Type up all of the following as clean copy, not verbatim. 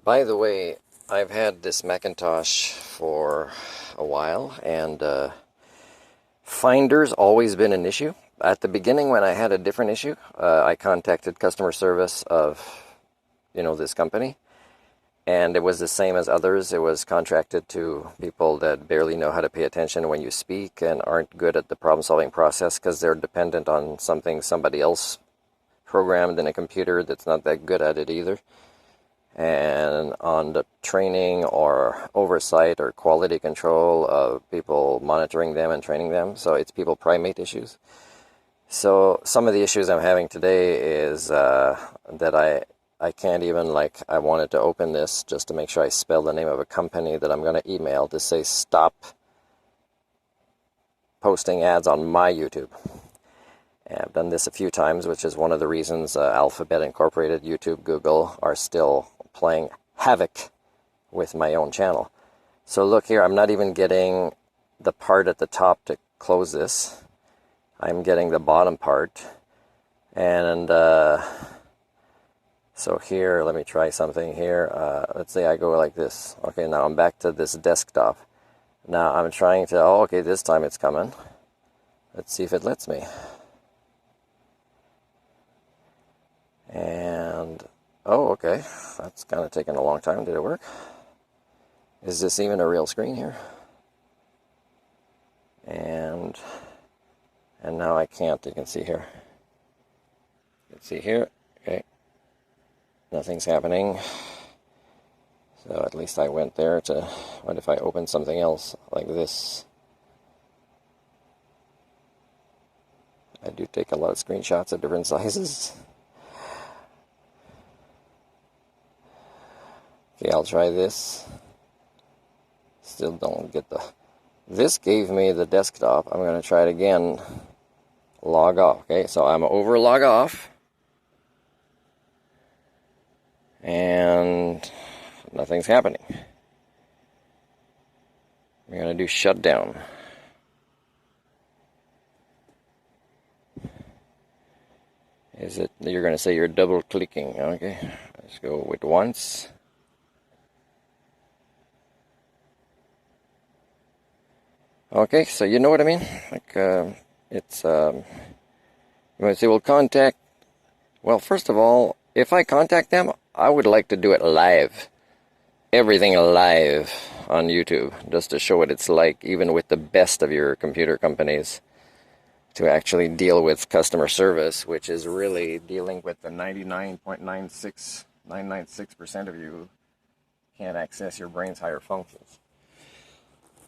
By the way, I've had this Macintosh for a while, and Finder's always been an issue. At the beginning, when I had a different issue, I contacted customer service of, this company, and it was the same as others. It was contracted to people that barely know how to pay attention when you speak and aren't good at the problem-solving process because they're dependent on something somebody else programmed in a computer that's not that good at it either, and on the training or oversight or quality control of people monitoring them and training them. So it's people primate issues. So some of the issues I'm having today is that I can't even, I wanted to open this just to make sure I spell the name of a company that I'm going to email to say stop posting ads on my YouTube. And I've done this a few times, which is one of the reasons Alphabet Incorporated, YouTube, Google are still playing havoc with my own channel. So look here, I'm not even getting the part at the top to close this. I'm getting the bottom part. And so here, let me try something here. Let's say I go like this. Okay, now I'm back to this desktop. Now I'm trying to, okay, this time it's coming. Let's see if it lets me. And, okay, that's kind of taking a long time. Did it work? Is this even a real screen here? And now I can't. You can see here. You can see here. Okay. Nothing's happening. So at least I went there to, what if I open something else like this? I do take a lot of screenshots of different sizes. Okay, I'll try this. Still don't get the... This gave me the desktop. I'm going to try it again. Log off. Okay, so I'm over log off. And nothing's happening. We're going to do shutdown. Is it... You're going to say you're double clicking. Okay, let's go with once. Okay, so you know what I mean? It's, you might say, well, contact... Well, first of all, if I contact them, I would like to do it live. Everything live on YouTube, just to show what it's like, even with the best of your computer companies, to actually deal with customer service, which is really dealing with the 99.996% of you who can't access your brain's higher functions.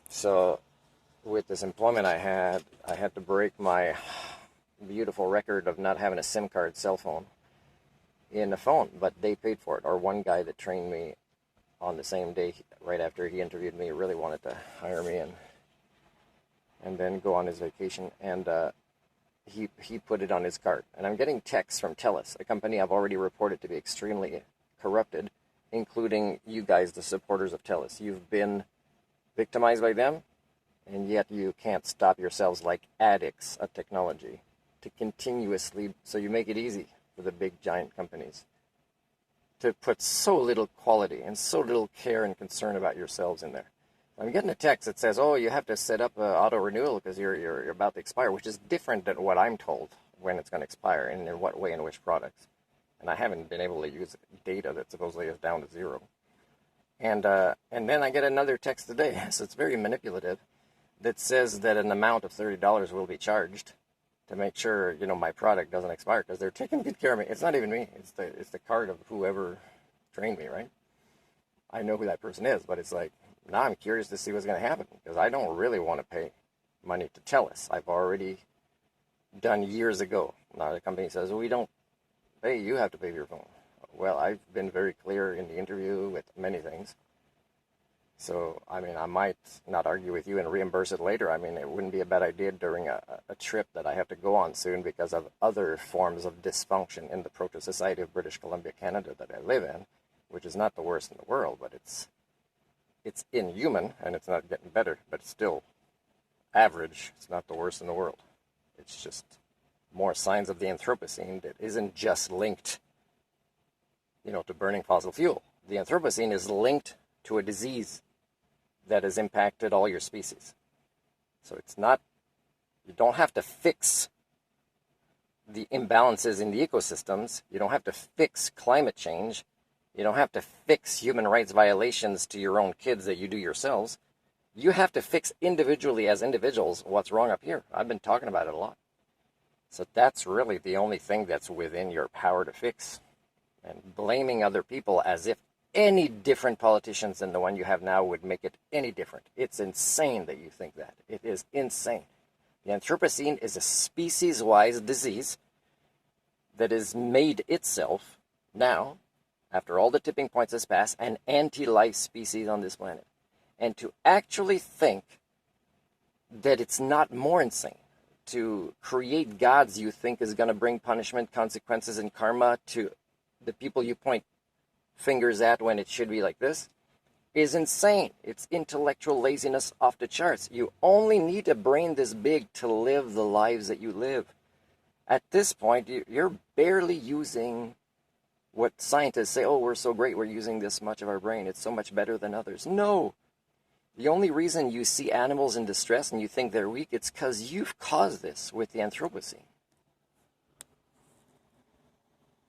So... with this employment I had to break my beautiful record of not having a SIM card cell phone in the phone, but they paid for it. Or one guy that trained me on the same day, right after he interviewed me, really wanted to hire me and then go on his vacation, and he put it on his card. And I'm getting texts from Telus, a company I've already reported to be extremely corrupted, including you guys, the supporters of Telus. You've been victimized by them, and yet you can't stop yourselves like addicts of technology to continuously, so you make it easy for the big giant companies to put so little quality and so little care and concern about yourselves in there. I'm getting a text that says, oh, you have to set up auto renewal because you're about to expire, which is different than what I'm told when it's going to expire and in what way and which products. And I haven't been able to use data that supposedly is down to zero. And then I get another text today, so it's very manipulative, that says that an amount of $30 will be charged to make sure, my product doesn't expire, because they're taking good care of me. It's not even me. It's the card of whoever trained me, right? I know who that person is, but it's like, now I'm curious to see what's going to happen, because I don't really want to pay money to Telus. I've already done years ago. Now the company says, well, we don't pay, you have to pay for your phone. Well, I've been very clear in the interview with many things. So, I might not argue with you and reimburse it later. It wouldn't be a bad idea during a trip that I have to go on soon because of other forms of dysfunction in the Proto-Society of British Columbia, Canada that I live in, which is not the worst in the world, but it's inhuman, and it's not getting better, but it's still average. It's not the worst in the world. It's just more signs of the Anthropocene that isn't just linked, to burning fossil fuel. the Anthropocene is linked to a disease that has impacted all your species. So it's not, you don't have to fix the imbalances in the ecosystems. You don't have to fix climate change. You don't have to fix human rights violations to your own kids that you do yourselves. You have to fix individually as individuals what's wrong up here. I've been talking about it a lot. So that's really the only thing that's within your power to fix. And blaming other people as if any different politicians than the one you have now would make it any different. It's insane that you think that. It is insane. The Anthropocene is a species-wise disease that has made itself now, after all the tipping points has passed, an anti-life species on this planet. And to actually think that it's not more insane to create gods you think is going to bring punishment, consequences, and karma to the people you point fingers at when it should be like this is insane. It's intellectual laziness off the charts. You only need a brain this big to live the lives that you live. At this point, you're barely using what scientists say, oh, we're so great, we're using this much of our brain, it's so much better than others. No. The only reason you see animals in distress and you think they're weak, it's because you've caused this with the Anthropocene.